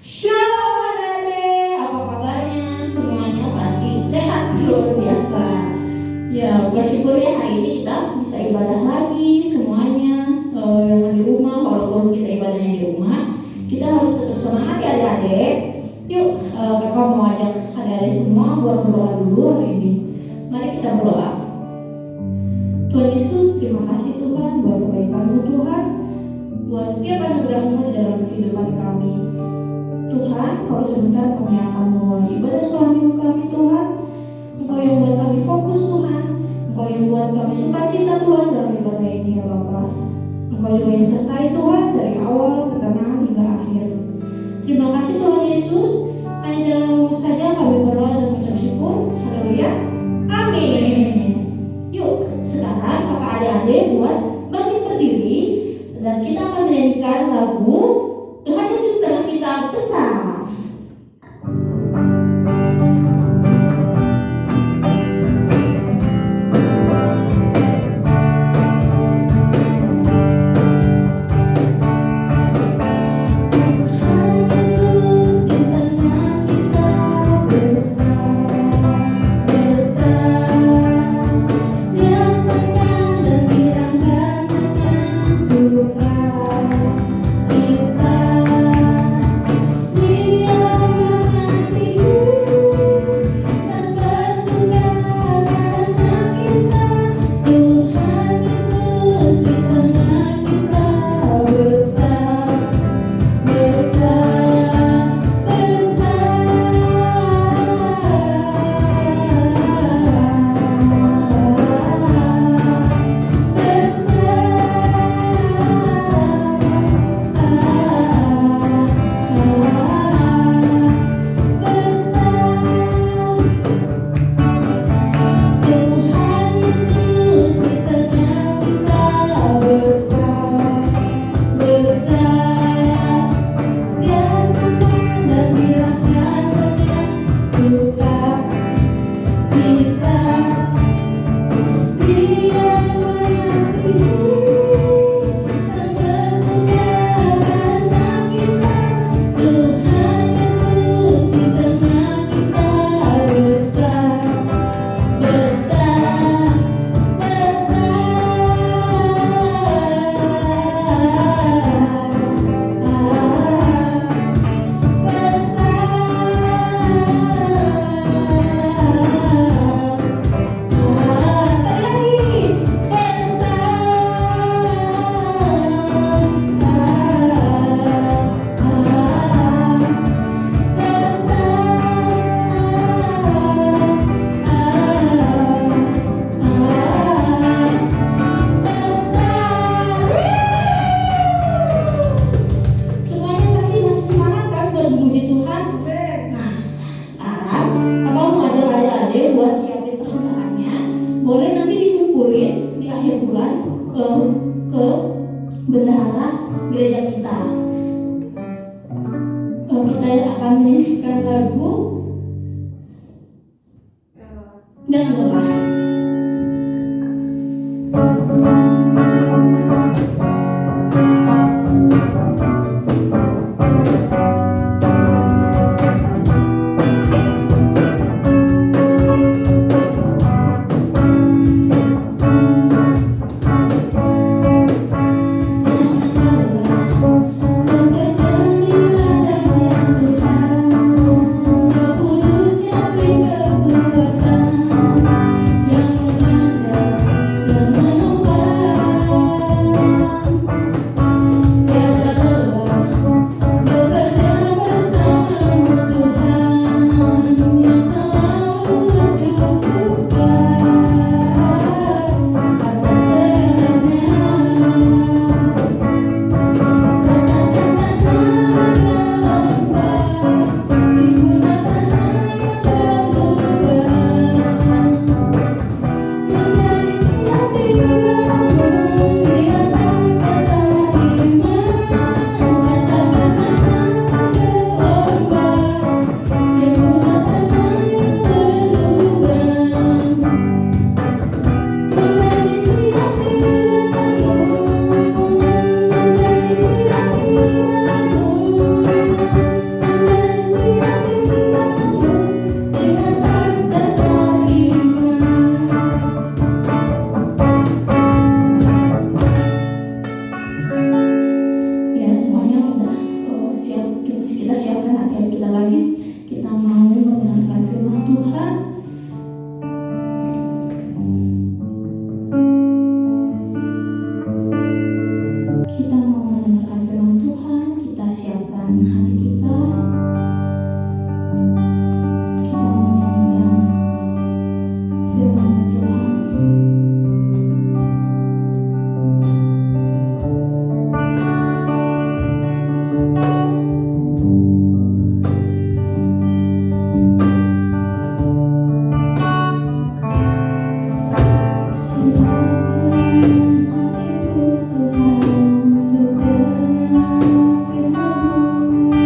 Shalom adik-adik, apa kabarnya? Semuanya pasti sehat luar biasa. Ya, bersyukur ya hari ini kita bisa ibadah lagi semuanya yang di rumah. Walaupun kita ibadahnya di rumah, kita harus tetap semangat ya adik-adik. Yuk, kakak mau ajak adik-adik semua buat berdoa dulu hari ini. Mari kita berdoa. Tuhan Yesus, terima kasih Tuhan buat kebaikan-Mu Tuhan, buat setiap anugerah-Mu di dalam kehidupan kami. Tuhan, kalau sebentar kami akan memulai ibadah sekolah minggu kami Tuhan, Engkau yang buat kami fokus Tuhan, Engkau yang buat kami sukacita Tuhan dalam ibadah ini ya Bapa. Engkau juga yang sertai Tuhan dari awal, pertengahan hingga akhir. Terima kasih Tuhan Yesus, hanya dalam nama-Mu saja kami berdoa dan mengucap syukur. Haleluya, amin. Yuk, sekarang kakak adik-adik buat bangkit berdiri dan kita akan menyanyikan lagu Tuhan Yesus telah kita besar. Terjadilah dahsyat Tuhan. Kita mau mendengarkan firman Tuhan. Kita mau mendengarkan firman Tuhan, kita siapkan hati kita. Kita menyanyikan firman Tuhan. Silakan hatiku Tuhan untuk dengar firman-Mu.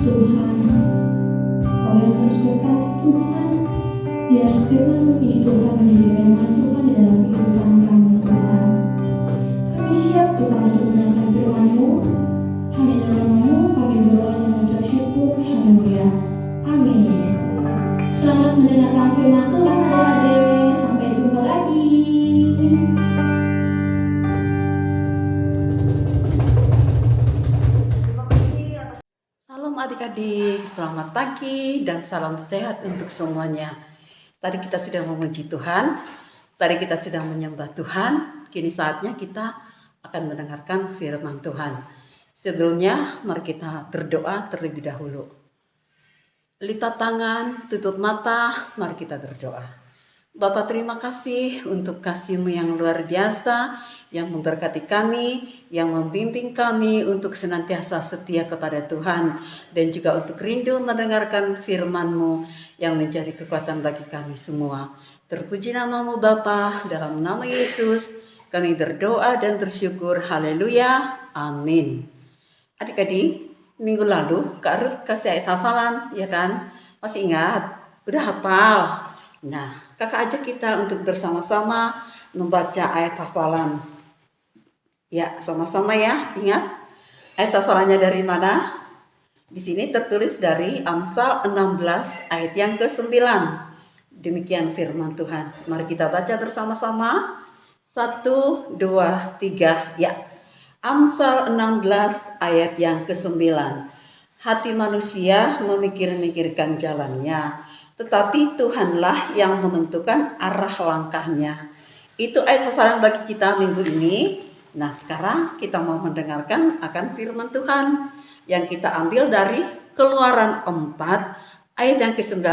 Tuhan. Kau yang terus berkati Tuhan, biar firman-Mu ini Tuhan menjadi rema Tuhan di dalam kehidupan kami Tuhan. Kami siap Tuhan untuk mendengarkan firman-Mu. Hanya dalam nama-Mu kami berdoa dan mengucap syukur. Haleluya. Amin. Selamat mendengarkan firman Tuhan adik-adik. Sampai jumpa lagi. Salam adik-adik, selamat pagi dan salam sehat untuk semuanya. Tadi kita sudah memuji Tuhan, tadi kita sudah menyembah Tuhan, kini saatnya kita akan mendengarkan firman Tuhan. Sebelumnya mari kita berdoa terlebih dahulu. Lipat tangan, tutup mata, mari kita berdoa. Bapa, terima kasih untuk kasih-Mu yang luar biasa, yang memberkati kami, yang membimbing kami untuk senantiasa setia kepada Tuhan, dan juga untuk rindu mendengarkan firman-Mu yang menjadi kekuatan bagi kami semua. Terpuji nama-Mu Bapa, dalam nama Yesus kami berdoa dan bersyukur. Haleluya, amin. Adik-adik, minggu lalu Kak Ruth kasih ayat hafalan, ya kan? Masih ingat? Udah hafal? Nah, kakak ajak kita untuk bersama-sama membaca ayat hafalan. Ya, sama-sama ya. Ingat, ayat hafalannya dari mana? Di sini tertulis dari Amsal 16 ayat yang ke-9. Demikian firman Tuhan. Mari kita baca bersama-sama. 1, 2, 3, ya. Amsal 16 ayat yang ke-9. Hati manusia memikir-mikirkan jalannya, tetapi Tuhanlah yang menentukan arah langkahnya. Itu ayat hafalan bagi kita minggu ini. Nah, sekarang kita mau mendengarkan akan firman Tuhan yang kita ambil dari Keluaran 4 ayat yang ke-19.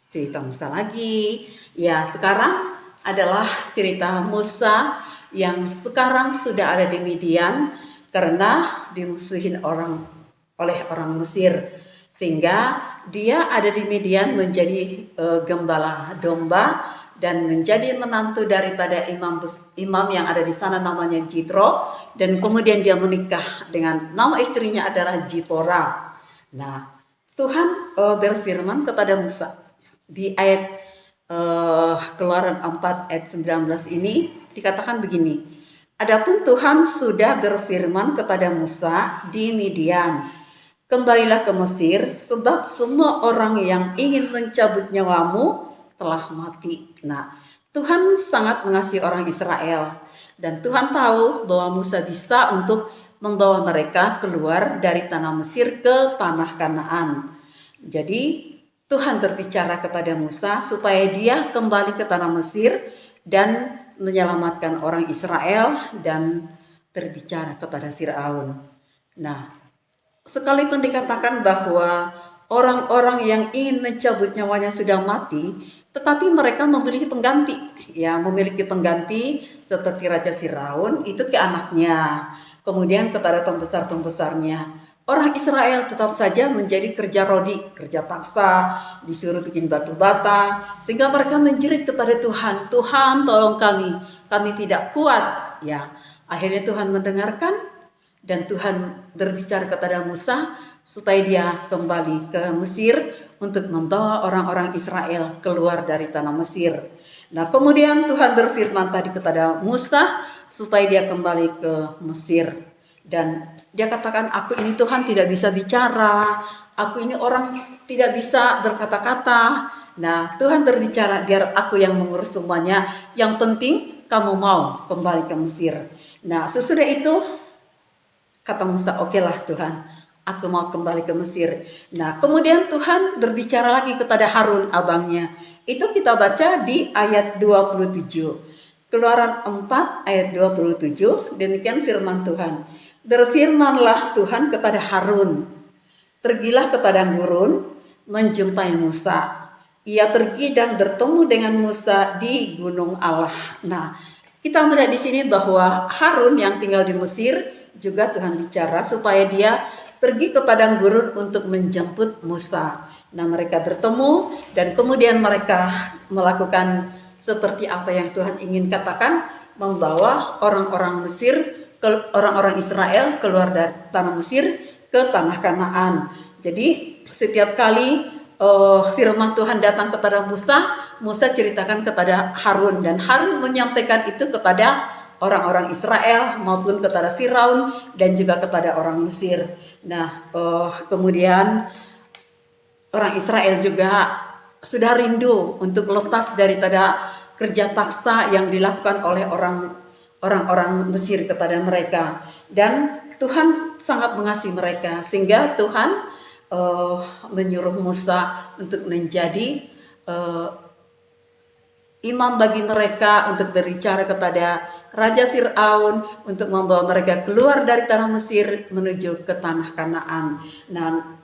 Cerita Musa lagi. Ya, sekarang adalah cerita Musa yang sekarang sudah ada di Midian karena dimusuhin oleh orang Mesir, sehingga dia ada di Midian menjadi gembala domba dan menjadi menantu daripada imam yang ada di sana namanya Jitro, dan kemudian dia menikah dengan nama istrinya adalah Zipora. Nah, Tuhan berfirman kepada Musa di ayat Keluaran 4 ayat 19 ini dikatakan begini. Adapun Tuhan sudah berfirman kepada Musa di Midian, kembalilah ke Mesir, sebab semua orang yang ingin mencabut nyawamu telah mati. Nah, Tuhan sangat mengasihi orang Israel, dan Tuhan tahu bahwa Musa bisa untuk membawa mereka keluar dari tanah Mesir ke tanah Kanaan. Jadi Tuhan berbicara kepada Musa supaya dia kembali ke tanah Mesir dan menyelamatkan orang Israel, dan berbicara kepada Firaun. Nah, sekalipun dikatakan bahwa orang-orang yang ingin mencabut nyawanya sudah mati, tetapi mereka memiliki pengganti. Ya, memiliki pengganti seperti Raja Firaun itu ke anaknya, kemudian kepada pembesar-pembesarnya. Orang Israel tetap saja menjadi kerja rodi, kerja paksa, disuruh bikin batu bata, sehingga mereka menjerit kepada Tuhan, Tuhan tolong kami tidak kuat. Ya, akhirnya Tuhan mendengarkan, dan Tuhan berbicara kepada Musa supaya dia kembali ke Mesir untuk membawa orang-orang Israel keluar dari tanah Mesir. Nah, kemudian Tuhan berfirman tadi kepada Musa supaya dia kembali ke Mesir. Dan dia katakan, aku ini Tuhan tidak bisa bicara, aku ini orang tidak bisa berkata-kata. Nah, Tuhan berbicara, biar aku yang mengurus semuanya. Yang penting kamu mau kembali ke Mesir. Nah, sesudah itu kata Musa, okelah Tuhan, aku mau kembali ke Mesir. Nah, kemudian Tuhan berbicara lagi kepada Harun abangnya. Itu kita baca di ayat 27. Keluaran 4 ayat 27, demikian firman Tuhan. Berfirmanlah Tuhan kepada Harun, pergilah ke padang gurun menjumpai Musa. Ia pergi dan bertemu dengan Musa di gunung Allah. Nah, kita melihat di sini bahwa Harun yang tinggal di Mesir juga Tuhan bicara supaya dia pergi ke padang gurun untuk menjemput Musa. Nah, mereka bertemu dan kemudian mereka melakukan seperti apa yang Tuhan ingin katakan, membawa orang-orang Mesir, orang-orang Israel keluar dari tanah Mesir ke tanah Kanaan. Jadi setiap kali firman Tuhan datang kepada Musa, Musa ceritakan kepada Harun, dan Harun menyampaikan itu kepada orang-orang Israel maupun kepada Firaun dan juga kepada orang Mesir. Nah, kemudian orang Israel juga sudah rindu untuk lepas daripada kerja paksa yang dilakukan oleh orang-orang Mesir kepada mereka, dan Tuhan sangat mengasihi mereka sehingga Tuhan menyuruh Musa untuk menjadi imam bagi mereka, untuk berbicara kepada Raja Fir'aun untuk membawa mereka keluar dari tanah Mesir menuju ke tanah Kanaan. Nah,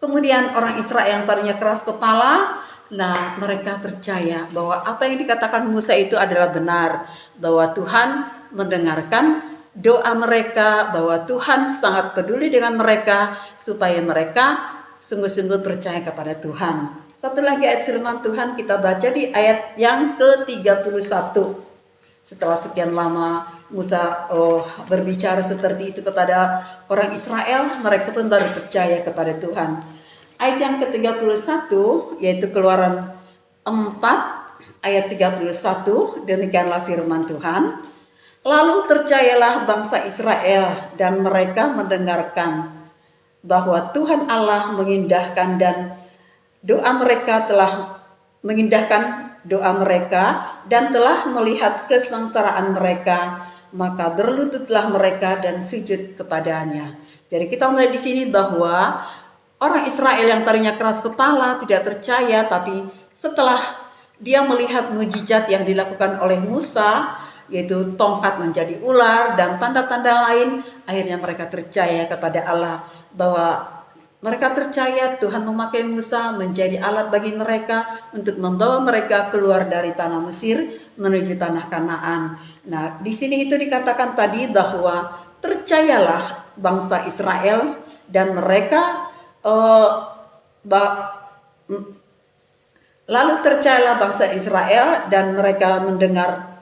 kemudian orang Israel yang tadinya keras kepala, nah mereka percaya bahwa apa yang dikatakan Musa itu adalah benar, bahwa Tuhan mendengarkan doa mereka, bahwa Tuhan sangat peduli dengan mereka supaya mereka sungguh-sungguh percaya kepada Tuhan. Satu lagi ayat firman Tuhan kita baca di ayat yang ke-31. Setelah sekian lama Musa berbicara seperti itu kepada orang Israel, mereka pun baru percaya kepada Tuhan. Ayat yang ke-31 yaitu Keluaran 4 ayat 31, demikianlah firman Tuhan. Lalu percayalah bangsa Israel dan mereka mendengarkan bahwa Tuhan Allah mengindahkan doa mereka dan telah melihat kesengsaraan mereka, maka berlututlah mereka dan sujud kepadanya. Jadi kita mulai di sini bahwa orang Israel yang tadinya keras kepala, tidak percaya, tapi setelah dia melihat mujizat yang dilakukan oleh Musa, yaitu tongkat menjadi ular dan tanda-tanda lain, akhirnya mereka percaya kepada Allah, bahwa mereka percaya Tuhan memakai Musa menjadi alat bagi mereka untuk membawa mereka keluar dari tanah Mesir menuju tanah Kanaan. Nah, di sini itu dikatakan tadi bahwa percayalah bangsa Israel dan mereka lalu percayalah bangsa Israel dan mereka mendengar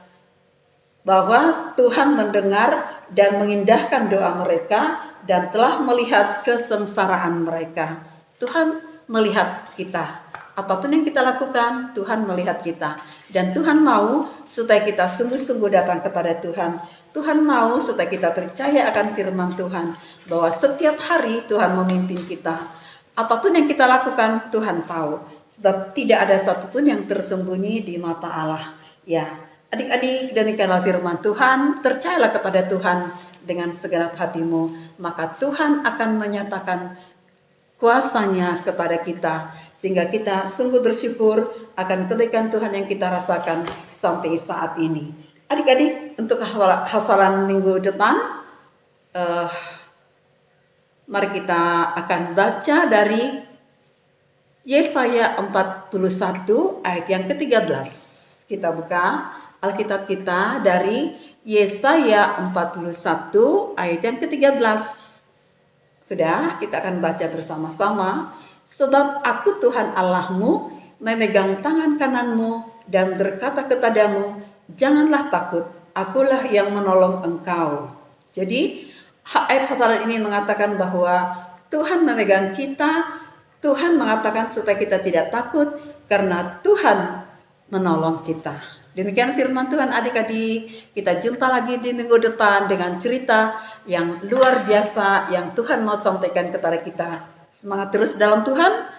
bahwa Tuhan mendengar dan mengindahkan doa mereka dan telah melihat kesengsaraan mereka. Tuhan melihat kita. Apapun yang kita lakukan, Tuhan melihat kita. Dan Tuhan mau supaya kita sungguh-sungguh datang kepada Tuhan. Tuhan mau supaya kita percaya akan firman Tuhan, bahwa setiap hari Tuhan memimpin kita. Apapun yang kita lakukan, Tuhan tahu. Sebab tidak ada satupun yang tersembunyi di mata Allah. Ya, adik-adik, demikianlah firman Tuhan. Percayalah kepada Tuhan dengan segenap hatimu, maka Tuhan akan menyatakan kuasanya kepada kita, sehingga kita sungguh bersyukur akan kebaikan Tuhan yang kita rasakan sampai saat ini. Adik-adik, untuk hafalan minggu depan, mari kita akan baca dari Yesaya 41 ayat yang ke-13. Kita buka Alkitab kita dari Yesaya 41 ayat yang ke-13. Sudah, kita akan baca bersama-sama. Sebab aku Tuhan Allahmu, memegang tangan kananmu dan berkata kepadamu, janganlah takut, akulah yang menolong engkau. Jadi ayat hafalan ini mengatakan bahwa Tuhan memegang kita. Tuhan mengatakan supaya kita tidak takut karena Tuhan menolong kita. Demikian firman Tuhan adik-adik. Kita jumpa lagi di minggu depan dengan cerita yang luar biasa yang Tuhan mau sampaikan kepada kita. Semangat terus dalam Tuhan.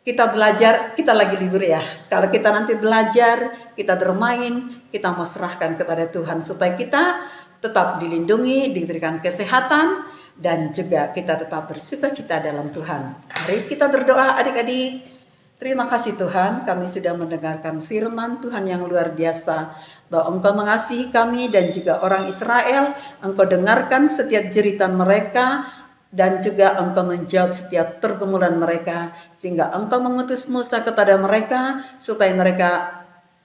Kita belajar, kita lagi libur ya. Kalau kita nanti belajar, kita bermain, kita mau serahkan kepada Tuhan supaya kita tetap dilindungi, diberikan kesehatan, dan juga kita tetap bersukacita dalam Tuhan. Mari kita berdoa adik-adik. Terima kasih Tuhan, kami sudah mendengarkan firman Tuhan yang luar biasa, bahwa Engkau mengasihi kami dan juga orang Israel. Engkau dengarkan setiap jeritan mereka dan juga Engkau menjawab setiap pergumulan mereka, sehingga Engkau mengutus Musa kepada mereka supaya mereka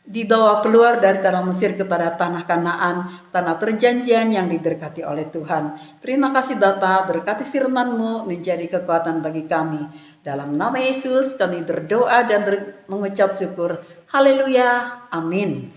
dibawa keluar dari tanah Mesir kepada tanah Kanaan, tanah perjanjian yang diberkati oleh Tuhan. Terima kasih Bapa, berkati firman-Mu menjadi kekuatan bagi kami. Dalam nama Yesus kami berdoa dan mengucap syukur. Haleluya. Amin.